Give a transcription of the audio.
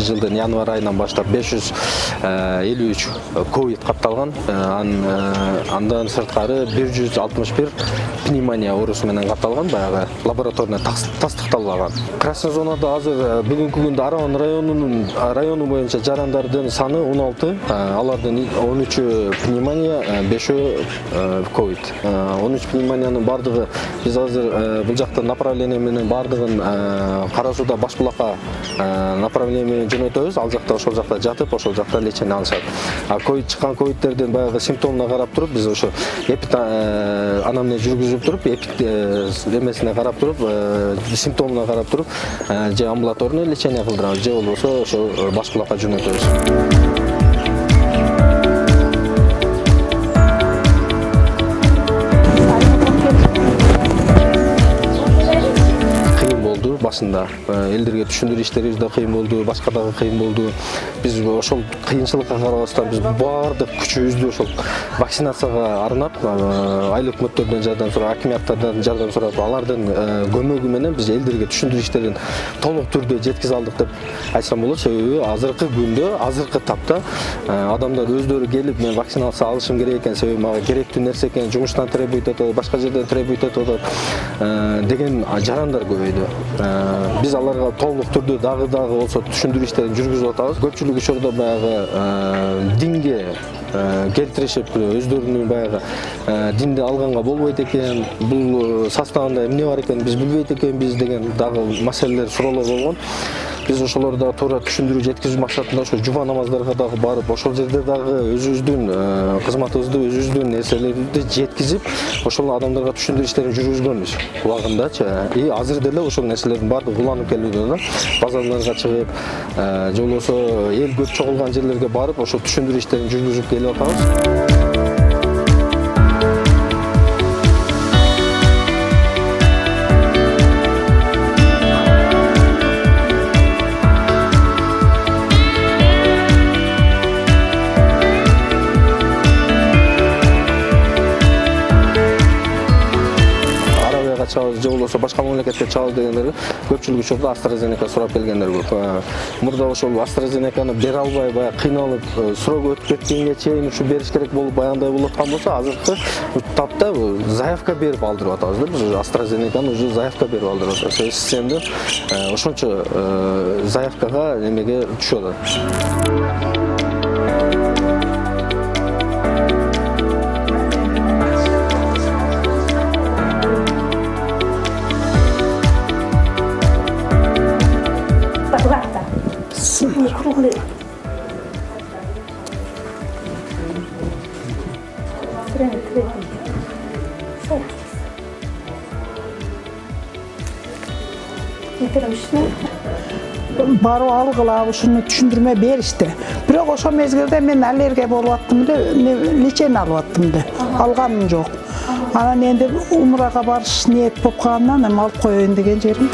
жылдын январь айынан баштап 553 ковид катталган. Андан сырткары 161 пневмония оорусу менен катталган, баягы лабораторный тастыкталбаган. Красный зонада азыр бүгүнкү күндө Аран району боюнча жарандардын саны 16, алардын 13 пневмония, 5 ковид. 13 пневмониянын бардыгы биз азыр бул жакта направление менен бардыгын Кара Сууда Башбулакка направление менен жөнөтөбүз. Ал жакта ошол жакта жатып, ошол жакта лечение алышат. Ковид чыккан ковидтердин баягы симптомуна карап туруп, биз ошо анамнез жүргүзүп туруп, эмесине карап туруп, симптомуна карап туруп, же амбулаторный лечение кылдырабыз, же болбосо ошо Башбулакка жөнөтөбүз. Башында элдерге түшүндүрүү иштерибиз да кыйын болду, башка дагы кыйын болду. Биз ошол кыйынчылыкка карабастан биз баардык күчүбүздү ошол вакцинацияга арнап, айыл өкмөттөрдөн жардам сурап, акиматтардан жардам сурап, алардын көмөгү менен биз элдерге түшүндүрүү иштерин толук түрдө жеткизе алдык деп айтсам болот. Себеби азыркы күндө, азыркы тапта адамдар өздөрү келип, мен вакцинация алышым керек экен, себеби мага керектүү нерсе экен, жумуштан требует этет, башка жерден требует этет деген жарандар көбөйдү. Биз аларга толук түрдө дагы болсо түшүндүрүү иштерин жүргүзүп атабыз. Көпчүлүк учурда баягы динге келтиришип, өздөрүнүн баягы динди алганга болбойт экен, бул составында эмне бар экен биз билбейт экенбиз деген дагы маселелер, суроолор болгон. Биз ошолорду туура түшүндүрүү жеткизүү максатында ошо жума намаздарга дагы барып, ошол жерде дагы өзүбүздүн кызматыбызды, өзүбүздүн нерселерди жеткизип, ошол адамдарга түшүндүрүү иштерин жүргүзгөнбүз убагындачы. Азыр деле ошол нерселердин баардыгы уланып келүүдө да. Базарларга чыгып, же болбосо эл көп чогулган жерлерге барып, ошол түшүндүрүү иштерин жүргүзүп келип атабыз. Же болбосо башка мамлекетке чабабыз дегендер көпчүлүк учурда AstraZeneca сурап келгендер көп. Мурда ошол AstraZenecаны бере албай, баягы кыйналып, срок өтүп кеткенге чейин ушу бериш керек болуп баягындай болуп аткан болсо, азыркы тапта заявка берип алдырып атабыз да. Биз AstraZenecаны уже заявка берип алдырып атабыз. Системде ошончо заявкага немеге түшүп атат. Барып алгыла ушуну түшүндүрмө беришти. Бирок ошол мезгилде мен аллергия болуп аттым да, лечение алып аттым да. Алганым жок. Анан энди умрага барыш ниет болуп калгандан эми алып коеюн деген жерим.